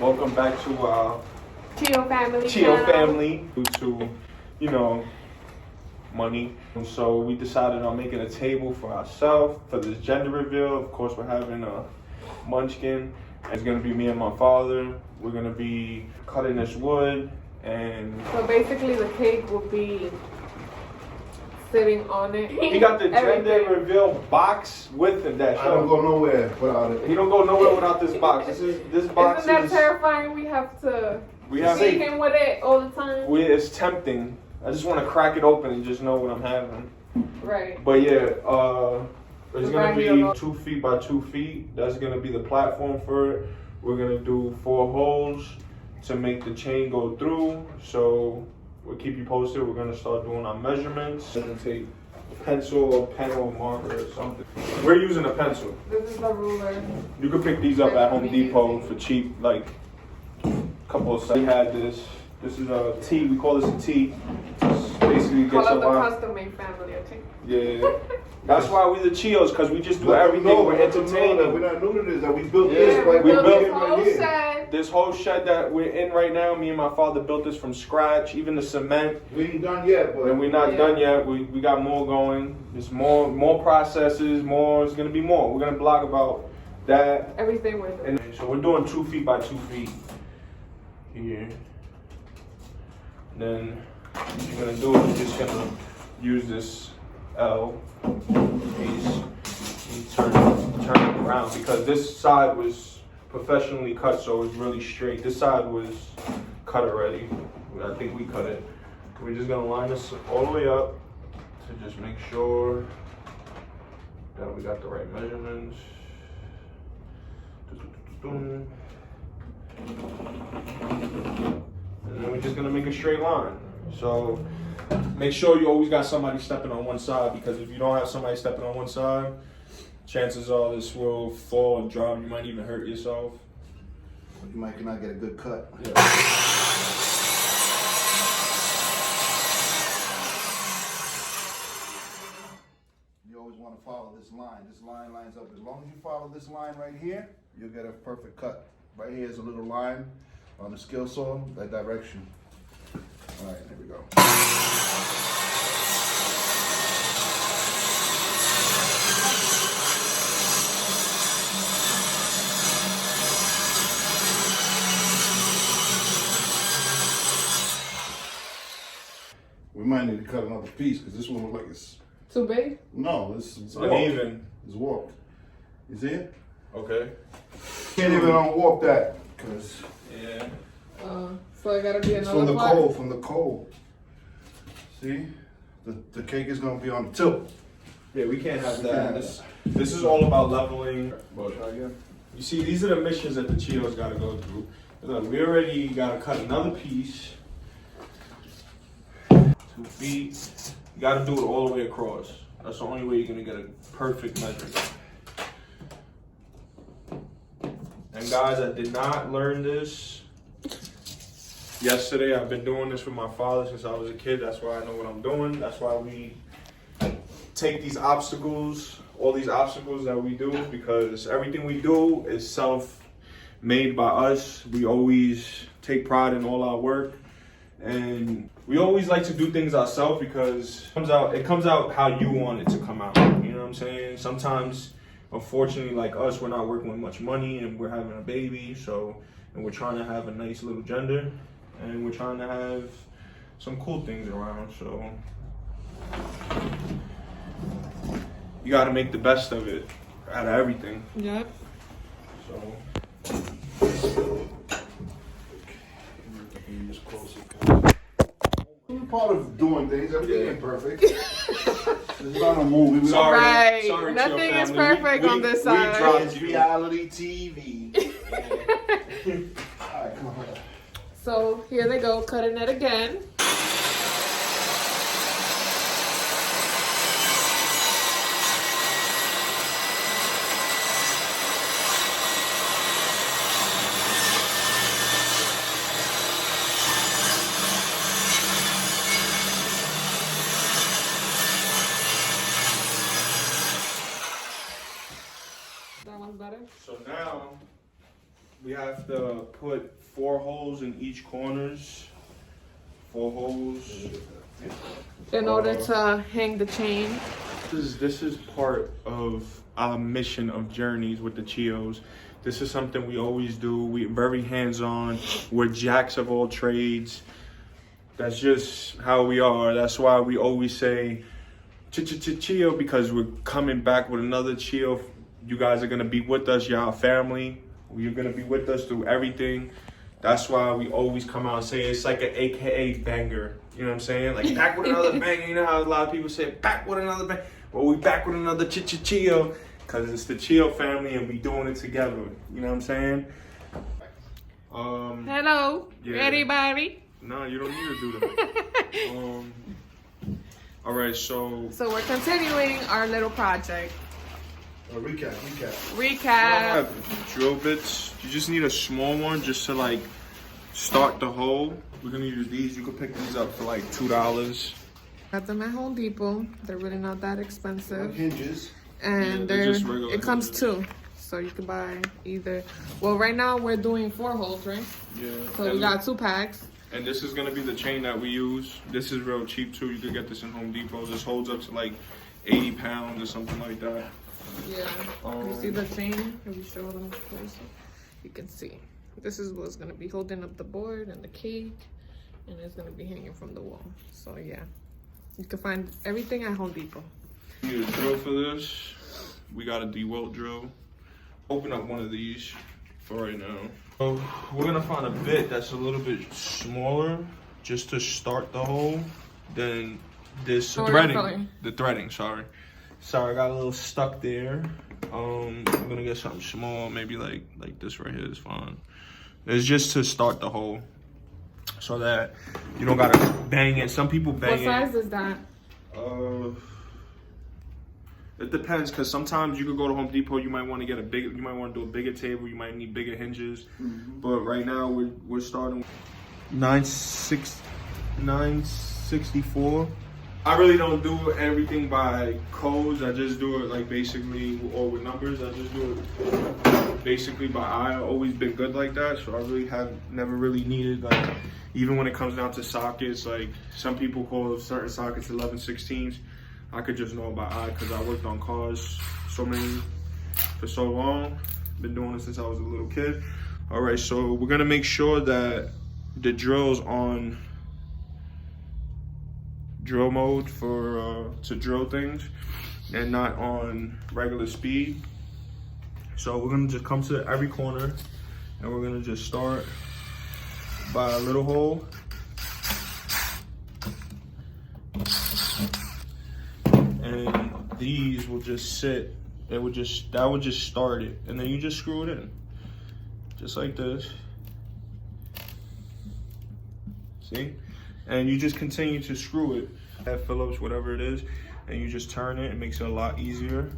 Welcome back to our Chill family. Chill family. Due to, you know, money. And so we decided on making a table for ourselves for this gender reveal. Of course, we're having a munchkin. It's gonna be me and my father. We're gonna be cutting this wood, and so basically the cake will be sitting on it. he got the gender reveal box with him. That I don't go nowhere without it. He don't go nowhere without this box. This box Isn't that terrifying? We have to see him with it all the time. It's tempting. I just want to crack it open and just know what I'm having. Right. But yeah, it's gonna be 2 feet by 2 feet. That's gonna be the platform for it. We're gonna do 4 holes to make the chain go through. So we'll keep you posted. We're gonna start doing our measurements. I'm gonna take a pencil or pen or marker or something. We're using a pencil. This is a ruler. You can pick these up at Home Depot for cheap, like a couple of cents. We had this. This is a T. We call this a T. It's basically Call gets a it the line. custom made family, okay? Yeah. That's why we the Chios, because we just do everything. We're entertaining. We're not new to this. That we built Yeah, this right. we built this it whole right here. shed. This whole shed that we're in right now, me and my father built this from scratch. Even the cement. We ain't done yet, but And we're not done yet. We got more going. There's more processes. More. It's gonna be more. We're gonna blog about that. Everything we're doing. And so we're doing 2 feet by 2 feet here. And then what you're gonna do is you're just gonna use this L piece and turn it around, because this side was professionally cut, so it's really straight. This side was cut already. I think we cut it. We're just gonna line this all the way up to just make sure that we got the right measurements. And then we're just gonna make a straight line. So make sure you always got somebody stepping on one side, because if you don't have somebody stepping on one side, chances are this will fall and drop. You might even hurt yourself. you might not get a good cut. Yeah. You always want to follow this line. This line lines up. As long as you follow this line right here, you'll get a perfect cut. Right here is a little line on the skill saw, that direction. All right, there we go. We might need to cut another piece because this one looks like it's Too big? no, it's Uneven. It's warped. You see it? Okay. Can't even unwarp that because Yeah. So it gotta be it's another from the part. cold. From the cold. See, the cake is gonna be on the tilt. Yeah, we can't have We that. can't have This is all about leveling. But Try again. you see, these are the missions that the Chios gotta go through. Look, we already gotta cut another piece. 2 feet. You gotta do it all the way across. That's the only way you're gonna get a perfect measurement. And guys, I did not learn this yesterday. I've been doing this with my father since I was a kid. That's why I know what I'm doing. That's why we take these obstacles, all these obstacles that we do, because everything we do is self-made by us. We always take pride in all our work. And we always like to do things ourselves because it comes out how you want it to come out. You know what I'm saying? Sometimes, unfortunately, like us, we're not working with much money and we're having a baby, and we're trying to have a nice little gender, and we're trying to have some cool things around. So you got to make the best of it out of everything. Yep. So Just close it. We're part of doing things. Everything ain't perfect. It's not a movie. Sorry. Right. Sorry, Nothing Chill is family. perfect on this we side. dropped It's you. reality TV. All right, come on. So here they go, cutting it again. That one's better. So now we have to put 4 holes in each corners. 4 holes. In order to hang the chain. This is part of our mission of journeys with the Chios. This is something we always do. We're very hands-on. We're jacks of all trades. That's just how we are. That's why we always say Chio, because we're coming back with another Chio. You guys are gonna be with us. Y'all family. You're gonna be with us through everything. That's why we always come out and say it's like an AKA banger. You know what I'm saying? Like back with another banger. You know how a lot of people say back with another banger. Well, we back with another Chio, because it's the Chio family and we doing it together. You know what I'm saying? Hello, yeah. everybody. No, you don't need to do that. All right, so we're continuing our little project. Recap. Recap. Drill bits. You just need a small one just to like start the hole. We're gonna use these. You can pick these up for like $2. Got them at Home Depot. They're really not that expensive. Hinges. And they're just regular it comes hinges. 2. So you can buy either. Well, right now we're doing 4 holes, right? Yeah. So we got 2 packs. And this is gonna be the chain that we use. This is real cheap too. You could get this in Home Depot. This holds up to like 80 pounds or something like that. Yeah. You see the chain? If you show them closer, you can see. This is what's gonna be holding up the board and the cake, and it's gonna be hanging from the wall. So yeah, you can find everything at Home Depot. We need a drill for this. We got a DeWalt drill. Open up one of these for right now. So we're gonna find a bit that's a little bit smaller, just to start the hole. Then this threading, the threading. Sorry, I got a little stuck there. I'm gonna get something small, maybe like this right here is fine. It's just to start the hole, so that you don't gotta bang it. Some people bang it. What size is that? It depends, because sometimes you could go to Home Depot. You might want to get you might want to do a bigger table. You might need bigger hinges. But right now we're starting with 964. I really don't do everything by codes. I just do it like basically, or with numbers. I just do it basically by eye. I've always been good like that, so I really have never really needed, like, even when it comes down to sockets, like some people call certain sockets 11/16. I could just know by eye because I worked on cars for so long. Been doing it since I was a little kid. All right, so we're gonna make sure that the drill's on drill mode for to drill things and not on regular speed. So we're gonna just come to every corner and we're gonna just start by a little hole. And these will just sit. That would just start it, and then you just screw it in, just like this. See, and you just continue to screw it at Phillips, whatever it is, and you just turn it. It makes it a lot easier,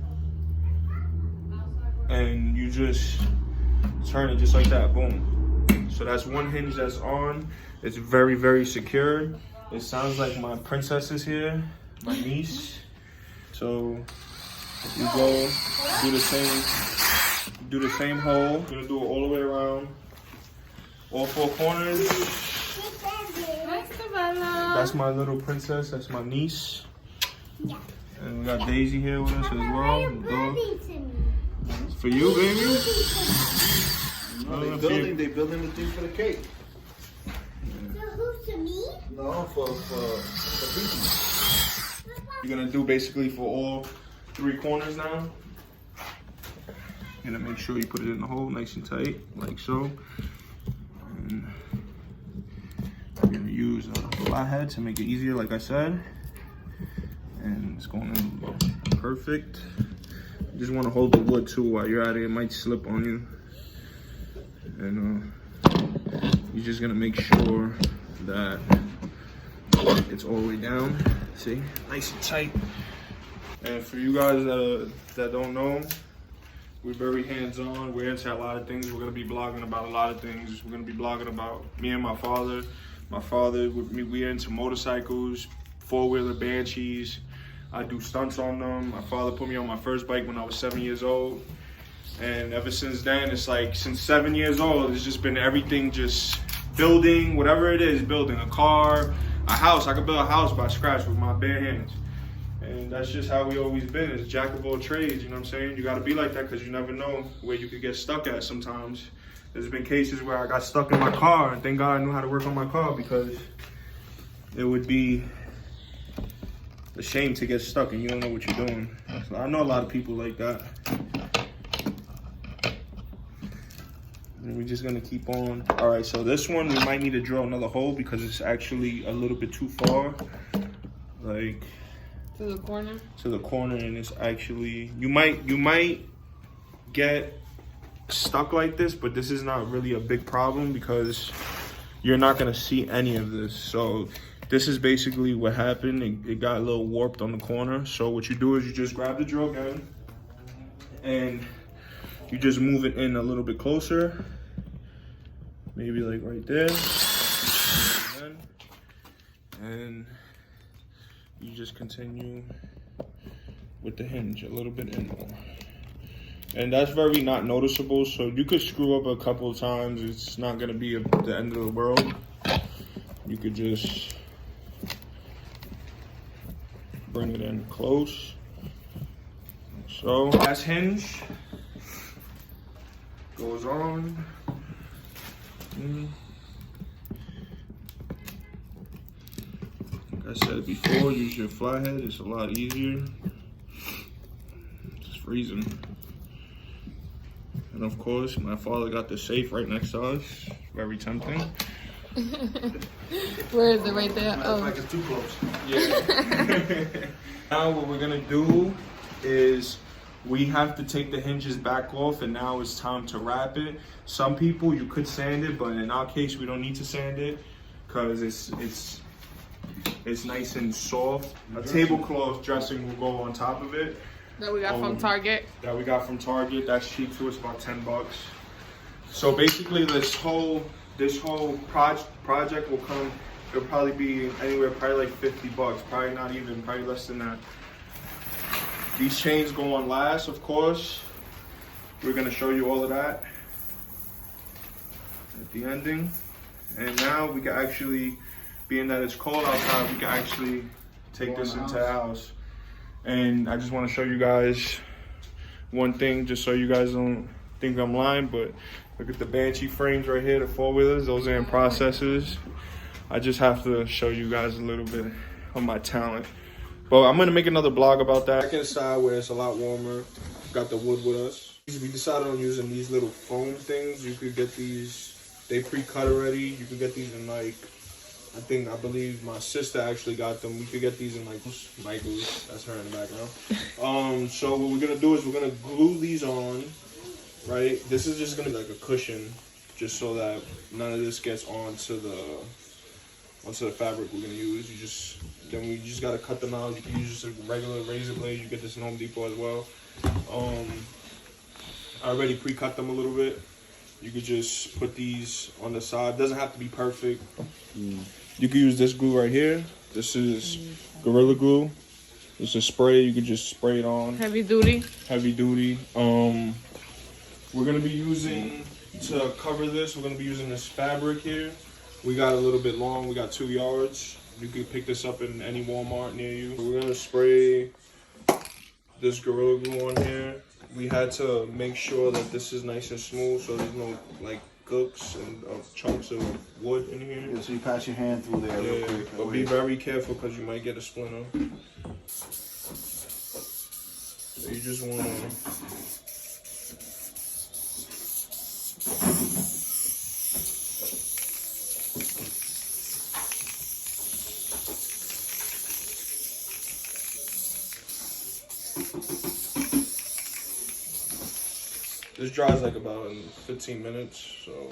and you just turn it just like that. Boom. So that's one hinge that's on. It's very, very secure. It sounds like my princess is here, my niece. So you go do the same hole. We're gonna do it all the way around, all 4 corners. That's my little princess. That's my niece. Yeah. And we got Daisy here with us as well. Why are you building to me? It's for you, baby. No, they building the thing for the cake. So who's to me? No, for people. You're gonna do basically for all 3 corners now. You're gonna make sure you put it in the hole nice and tight, like so. And you're gonna use a flathead to make it easier, like I said. And it's going in perfect. You just wanna hold the wood too while you're at it. It might slip on you. And you're just gonna make sure that it's all the way down. See, nice and tight. And for you guys that don't know, we're very hands-on. We're into a lot of things. We're gonna be blogging about a lot of things. We're gonna be blogging about me and my father. My father, with me, we're into motorcycles, 4-wheeler Banshees. I do stunts on them. My father put me on my first bike when I was 7 years old. And ever since then, it's like since 7 years old, it's just been everything just building, whatever it is, building a car, a house. I could build a house by scratch with my bare hands. And that's just how we always been, is jack of all trades, you know what I'm saying? You gotta be like that because you never know where you could get stuck at sometimes. There's been cases where I got stuck in my car, and thank God I knew how to work on my car, because it would be a shame to get stuck and you don't know what you're doing. So I know a lot of people like that. And we're just gonna keep on. All right, so this one, we might need to drill another hole because it's actually a little bit too far. Like, to the corner? To the corner, and it's actually, you might get stuck like this, but this is not really a big problem because you're not gonna see any of this. So this is basically what happened. It got a little warped on the corner. So what you do is you just grab the drill gun and you just move it in a little bit closer. Maybe like right there. And you just continue with the hinge a little bit in more. And that's very not noticeable, so you could screw up a couple of times. It's not gonna be the end of the world. You could just bring it in close. So last hinge goes on. Like I said before, use your flathead. It's a lot easier. It's freezing. And of course, my father got the safe right next to us. Very tempting. Where is it? Right there? Oh. Like it's too close. Yeah. Now what we're gonna do is we have to take the hinges back off, and now it's time to wrap it. Some people, you could sand it, but in our case, we don't need to sand it because it's nice and soft. A tablecloth dressing will go on top of it. That we got from Target. That we got from Target. That's cheap too. It's about $10. So basically, this whole project will come. It'll probably be anywhere, probably like $50. Probably not even. Probably less than that. These chains go on last, of course. We're gonna show you all of that at the ending. And now we can actually, being that it's cold outside, we can actually take this into the house. And I just want to show you guys one thing, just so you guys don't think I'm lying, but look at the Banshee frames right here, the four-wheelers. Those are in processes. I just have to show you guys a little bit of my talent. But I'm going to make another blog about that. Back inside where it's a lot warmer. Got the wood with us. We decided on using these little foam things. You could get these, they pre-cut already. You could get these in like, I believe my sister actually got them. We could get these in like Michael's. That's her in the background. So what we're gonna do is we're gonna glue these on, right? This is just gonna be like a cushion, just so that none of this gets onto the fabric we're gonna use. Then we just gotta cut them out. You can use just a regular razor blade. You get this in Home Depot as well. I already pre-cut them a little bit. You could just put these on the side. Doesn't have to be perfect. You can use this glue right here. This is Gorilla Glue. It's a spray. You could just spray it on. Heavy duty. Heavy duty. We're gonna be using, to cover this, we're gonna be using this fabric here. We got a little bit long. We got 2 yards. You can pick this up in any Walmart near you. We're gonna spray this Gorilla Glue on here. We had to make sure that this is nice and smooth, so there's no like gooks and chunks of wood in here. Yeah, so you pass your hand through there real quick. But be very careful because you might get a splinter. So you just want to... This dries like about in 15 minutes, so...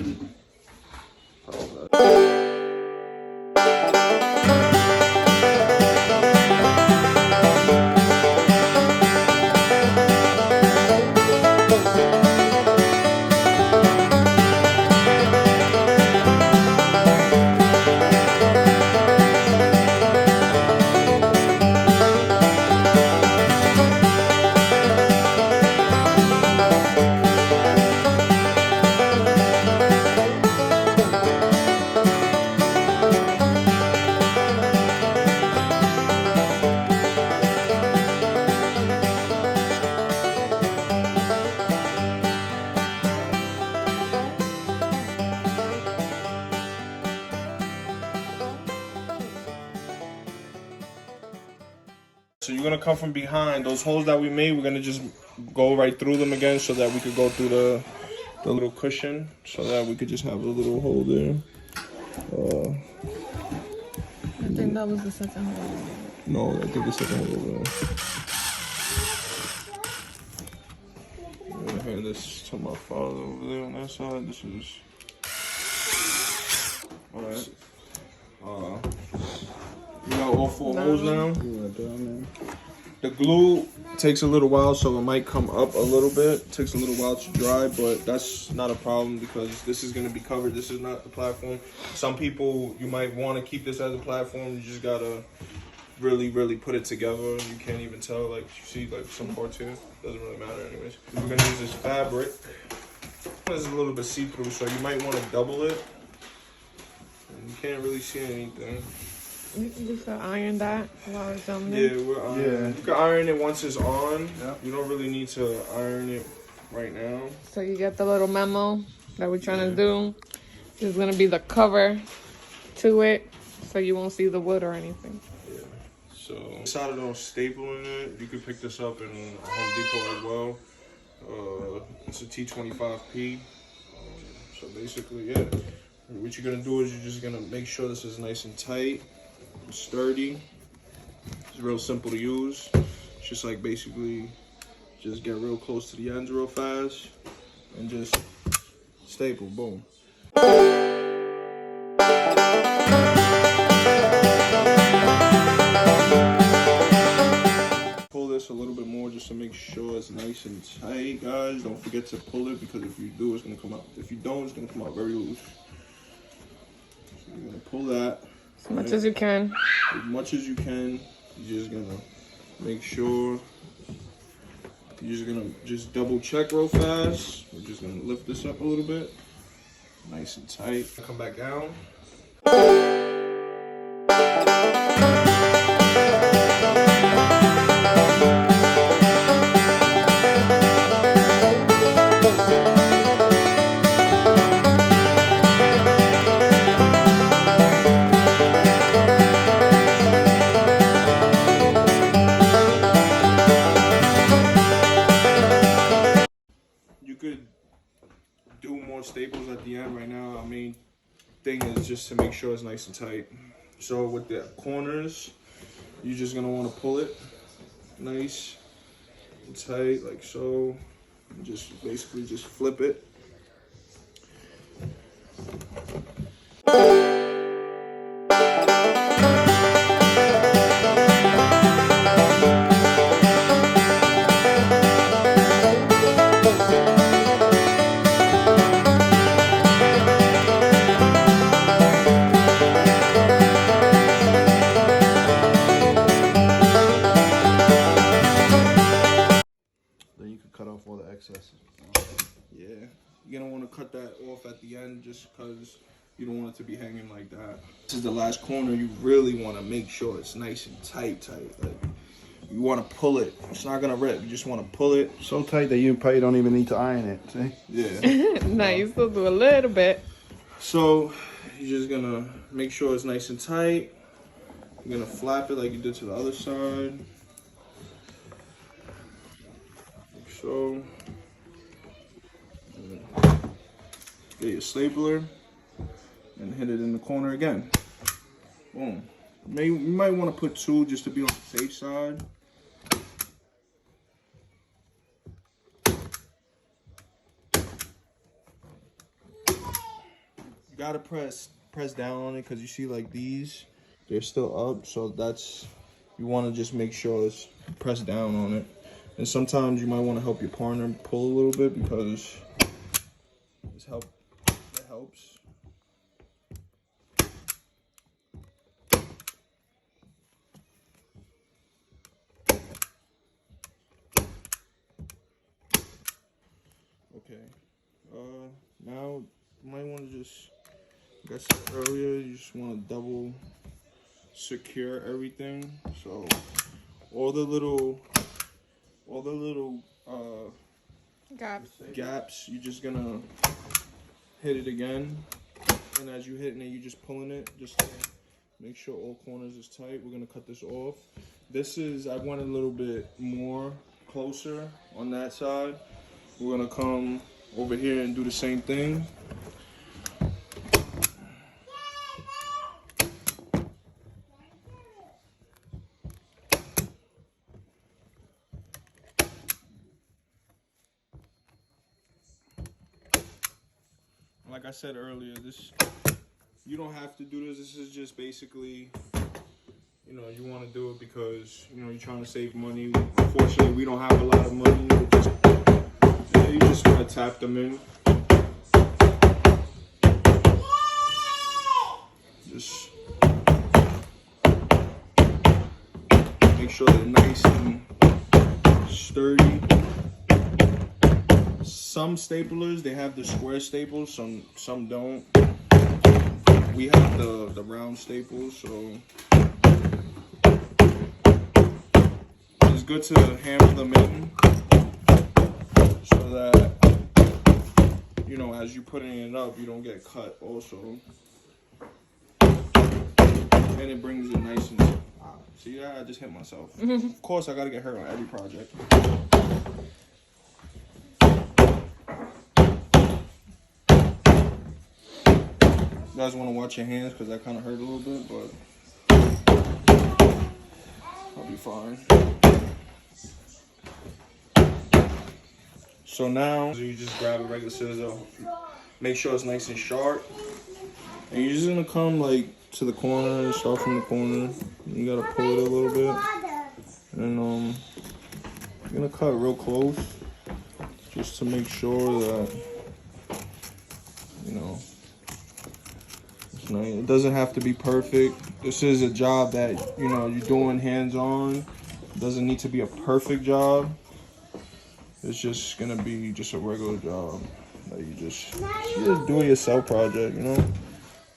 So you're gonna come from behind. Those holes that we made, we're gonna just go right through them again so that we could go through the little cushion, so that we could just have a little hole there. I think that was the second hole. No, I think the second hole over there. I'm gonna hand this to my father over there on that side. This is alright. You got all 4 holes now. The glue takes a little while, so it might come up a little bit. It takes a little while to dry, but that's not a problem because this is going to be covered. This is not the platform. Some people, you might want to keep this as a platform. You just got to really, really put it together. You can't even tell, like, you see, like, some parts here. Doesn't really matter anyways. We're going to use this fabric. This is a little bit see-through, so you might want to double it. And you can't really see anything. You can iron that while it's on there. Yeah, we're ironing. Yeah. You can iron it once it's on. Yeah. You don't really need to iron it right now. So you get the little memo that we're trying to do. There's gonna be the cover to it, so you won't see the wood or anything. Yeah. So decided on stapling it. You could pick this up in Home Depot as well. It's a T25P. So basically, yeah. What you're gonna do is you're just gonna make sure this is nice and tight. Sturdy. It's real simple to use. It's just like basically just get real close to the ends real fast and just staple. Boom. Pull this a little bit more just to make sure it's nice and tight, guys. Don't forget to pull it because if you do, it's gonna come out. If you don't, it's gonna come out very loose. So you're gonna pull that. As much as you can. As much as you can. You're just gonna make sure. You're just gonna double check real fast. We're just gonna lift this up a little bit. Nice and tight. Come back down. Do more staples at the end. Right now our main thing is just to make sure it's nice and tight. So with the corners, you're just gonna want to pull it nice and tight like so, and just basically just flip it. Cut off all the excesses. Yeah, you're gonna want to cut that off at the end just because you don't want it to be hanging like that. This is the last corner. You really want to make sure it's nice and tight. Like you want to pull it. It's not gonna rip. You just want to pull it So tight that you probably don't even need to iron it. See? Yeah. Nah, you still do a little bit. So you're just gonna make sure it's nice and tight. You're gonna flap it like you did to the other side. So, get your stapler and hit it in the corner again. Boom. You might want to put 2 just to be on the safe side. You gotta press down on it because you see like these, they're still up. So that's, you want to just make sure it's pressed down on it. And sometimes you might want to help your partner pull a little bit because it helps. Okay. Now you might want to just, like I said earlier, you just want to double secure everything. So all the little gaps, you're just gonna hit it again, and as you hitting it, you're just pulling it just to Make sure all corners is tight. We're gonna cut this off. This is, I went a little bit more closer on that side. We're gonna come over here and do the same thing. Like I said earlier, you don't have to do this. This is just basically, you know, you want to do it because, you know, you're trying to save money. Unfortunately, we don't have a lot of money. You just want to tap them in. Just make sure they're nice and sturdy. Some staplers, they have the square staples, some don't. We have the round staples, so it's good to hammer them in so that, you know, as you're putting it up, you don't get cut also. And it brings it nice and, see that? I just hit myself. Of course, I gotta get hurt on every project. You guys want to watch your hands because that kind of hurt a little bit, but I'll be fine. So now you just grab a regular scissor, make sure it's nice and sharp, and you're just gonna come like to the corner, start from the corner. You gotta pull it a little bit, and you're gonna cut real close, just to make sure that, you know. It doesn't have to be perfect. This is a job that, you know, you're doing hands-on. It doesn't need to be a perfect job. It's just gonna be just a regular job that you just do it yourself project, you know.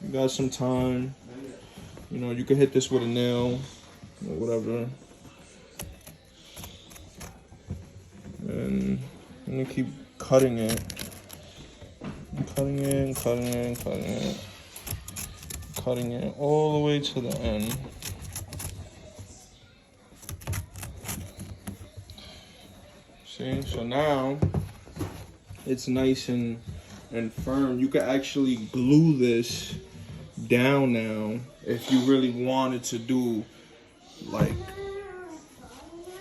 You got some time. You know, you can hit this with a nail or whatever. And I'm gonna keep cutting it. Cutting it, cutting it, cutting it. Cutting it all the way to the end. See, so now it's nice and firm. You can actually glue this down now if you really wanted to do like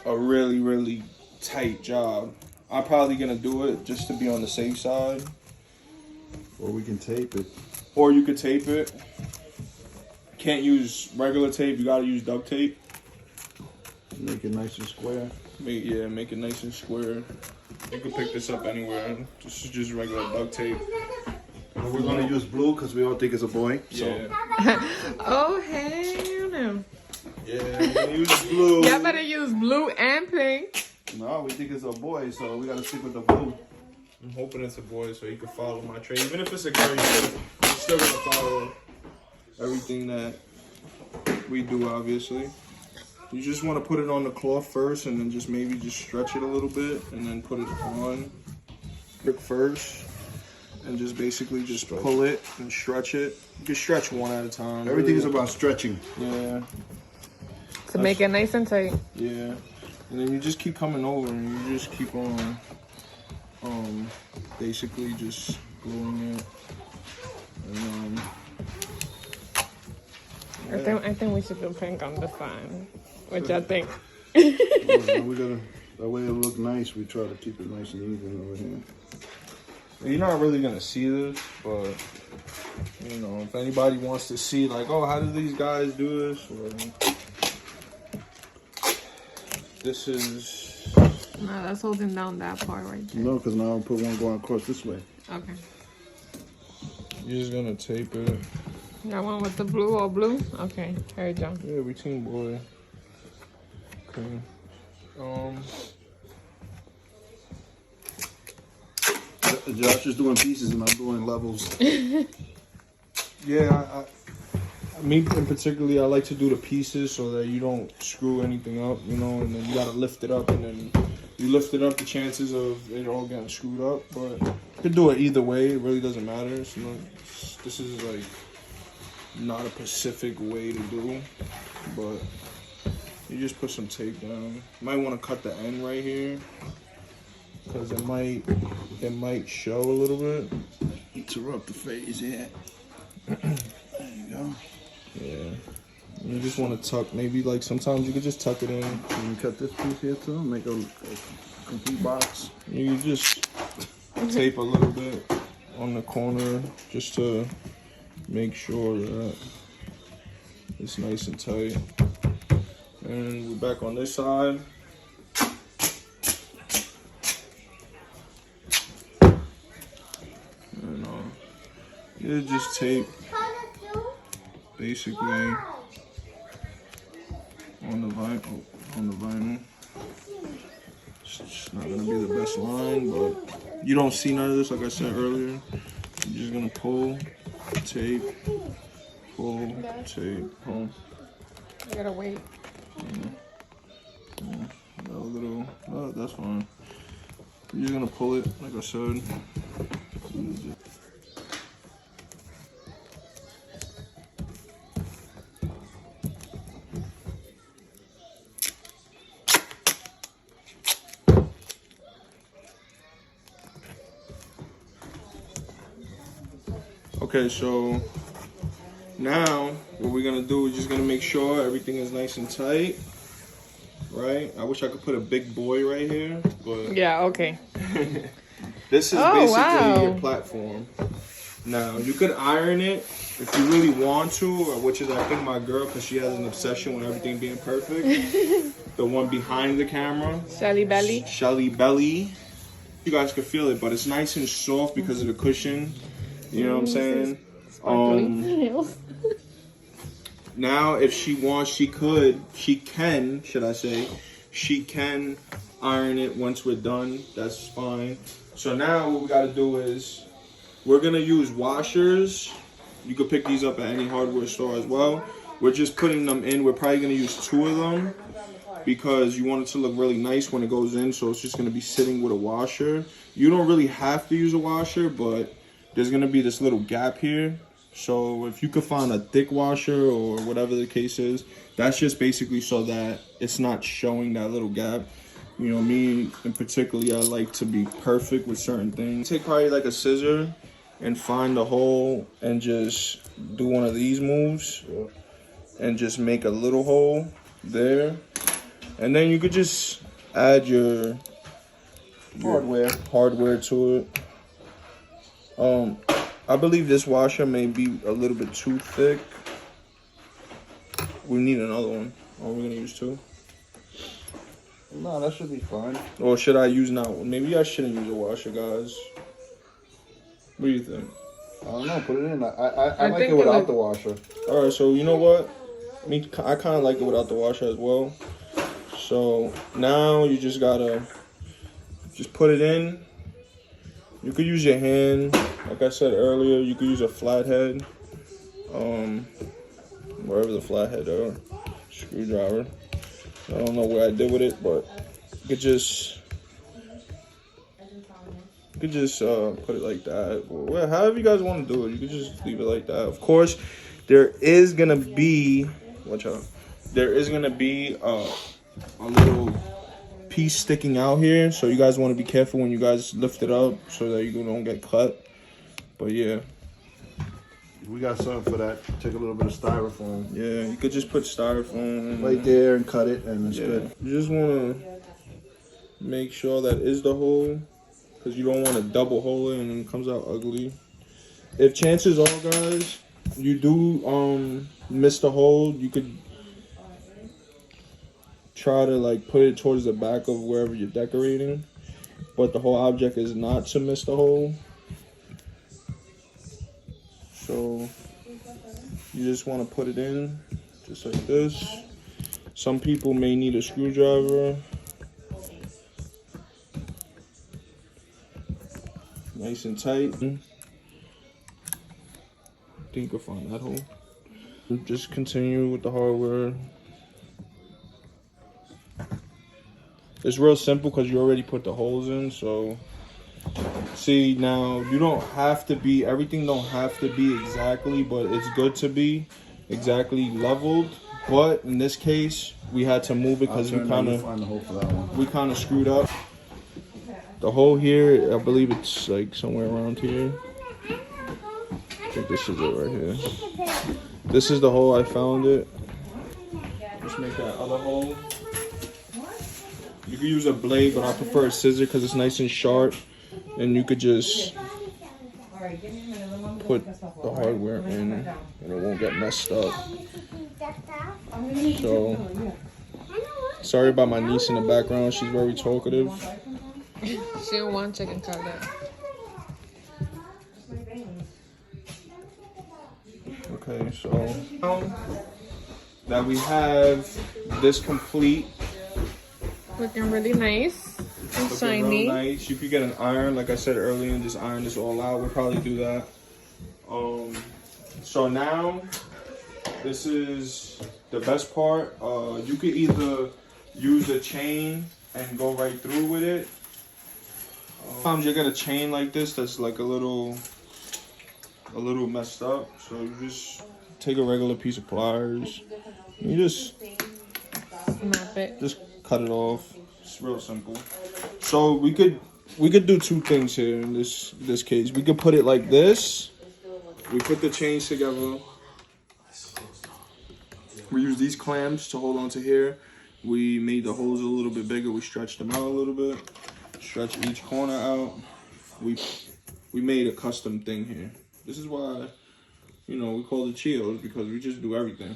a really, really tight job. I'm probably gonna do it just to be on the safe side. Or we can tape it. Or you could tape it. Can't use regular tape, you gotta use duct tape. Make it nice and square. Make it nice and square. You can pick this up anywhere. This is just regular duct tape. But we're gonna use blue because we all think it's a boy. So. Yeah. Oh, hell no. Yeah, we're gonna use blue. Y'all better use blue and pink. No, we think it's a boy, so we gotta stick with the blue. I'm hoping it's a boy so he can follow my trade. Even if it's a girl, he's still gonna follow everything that we do, obviously. You just want to put it on the cloth first and then just maybe just stretch it a little bit and then put it on first and just basically just pull it and stretch it. You can stretch one at a time. Everything is about stretching. Yeah. To make it nice and tight. Yeah. And then you just keep coming over and you just keep on basically just gluing it. And I think we should do pink on the side. What y'all think? We gotta, that way it'll look nice. We try to keep it nice and even over here. you're not really gonna see this, but you know, if anybody wants to see, like, oh, how do these guys do this? Or, this is. No, that's holding down that part right there. No, because now I'll put one going across this way. Okay. You're just gonna tape it. Got one with the blue or blue? Okay, here you go. Yeah, we team boy. Okay. Josh is doing pieces and I'm doing levels. Yeah, me in particularly, I like to do the pieces so that you don't screw anything up, you know, and then you gotta lift it up, and then you lift it up, the chances of it all getting screwed up, but you can do it either way, it really doesn't matter. So, this is like, not a specific way to do, but you just put some tape down. You might want to cut the end right here, because it might show a little bit. Interrupt the phase, yeah. There you go. Yeah. You just want to tuck, maybe like sometimes you could just tuck it in. You can cut this piece here too, make a complete box. You just tape a little bit on the corner just to make sure that it's nice and tight. And we're back on this side. And you just tape basically on the vinyl. It's not gonna be the best line, but you don't see none of this, like I said earlier. You're just gonna pull, tape, pull, tape, pull. I gotta wait. A little, oh, that's fine. You're just gonna pull it, like I said. Okay, so now what we're gonna do is just gonna make sure everything is nice and tight, right? I wish I could put a big boy right here, but Yeah, okay. this is basically your platform. Now you could iron it if you really want to, or which is I think my girl, because she has an obsession with everything being perfect. The one behind the camera, Shelly Belly. Shelly Belly. You guys can feel it, but it's nice and soft because of the cushion. You know what I'm saying? Now, if she wants, she can iron it once we're done. That's fine. So now what we gotta do is, we're gonna use washers. You could pick these up at any hardware store as well. We're just putting them in. We're probably gonna use 2 of them because you want it to look really nice when it goes in. So it's just gonna be sitting with a washer. You don't really have to use a washer, but there's gonna be this little gap here. So if you could find a thick washer or whatever the case is, that's just basically so that it's not showing that little gap. You know, me in particularly, I like to be perfect with certain things. Take probably like a scissor and find the hole and just do one of these moves and just make a little hole there. And then you could just add your hardware to it. I believe this washer may be a little bit too thick. We need another one. Are we gonna use 2? No, that should be fine. Or should I use now? Maybe I shouldn't use a washer, guys. What do you think? I don't know, put it in. I like it without the washer. Alright, so you know what? I kind of like it without the washer as well. So now you just gotta put it in. You could use your hand, like I said earlier. You could use a flathead, wherever the flathead or screwdriver. I don't know what I did with it, but you could just put it like that. Well, however you guys want to do it, you could just leave it like that. Of course, there is gonna be, watch out. There is gonna be a little piece sticking out here, so you guys want to be careful when you guys lift it up so that you don't get cut. But yeah, We got something for that. Take a little bit of styrofoam. Yeah, you could just put styrofoam right there and cut it, and it's good. You just want to make sure that is the hole, because you don't want to double hole it and it comes out ugly. If chances are, guys, you do miss the hole, you could try to like put it towards the back of wherever you're decorating, but the whole object is not to miss the hole. So you just want to put it in just like this. Some people may need a screwdriver. Nice and tight. I think you'll find that hole. Just continue with the hardware. It's real simple because you already put the holes in, so See, now you don't have to be, everything don't have to be exactly, but it's good to be exactly leveled. But in this case, we had to move it because we kind of screwed up. The hole here, I believe it's like somewhere around here. I think this is it right here. This is the hole I found it. Let's make that other hole. You could use a blade, but I prefer a scissor because it's nice and sharp. And you could just put the hardware in and it won't get messed up. So, sorry about my niece in the background. She's very talkative. She don't want chicken cutlet. Okay, so now that we have this complete, Looking really nice and looking shiny. real nice. You could get an iron, like I said earlier, and just iron this all out. We'll probably do that. So now this is the best part. You could either use a chain and go right through with it. Sometimes you get a chain like this that's like a little messed up. So you just take a regular piece of pliers. And you just Snap it. just cut it off. It's real simple. So we could do two things here in this case. We could put it like this. We put the chains together. We use these clamps to hold on to here. We made the holes a little bit bigger. We stretched them out a little bit. Stretch each corner out. We made a custom thing here. This is why, you know, we call it Cheetos, because we just do everything.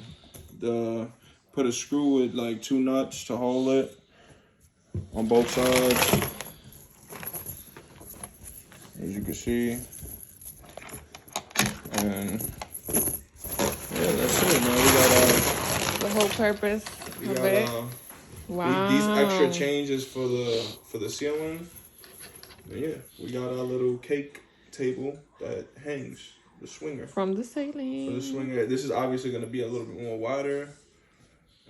Put a screw with like 2 nuts to hold it on both sides. As you can see. And yeah, that's it, man. We got The whole purpose of it. Wow. These extra changes for the ceiling. And yeah, we got our little cake table that hangs, the swinger. From the ceiling. For the swinger, this is obviously going to be a little bit more wider.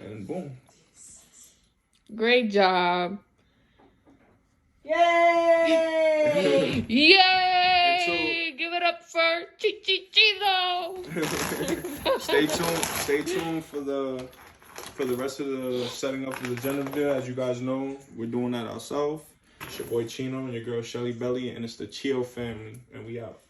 And boom. Great job. Yay! Yay! Give it up for Cheeto. Stay tuned for the rest of the setting up of the gender video. As you guys know, we're doing that ourselves. It's your boy Chino and your girl Shelly Belly, and it's the Chio family, and we out.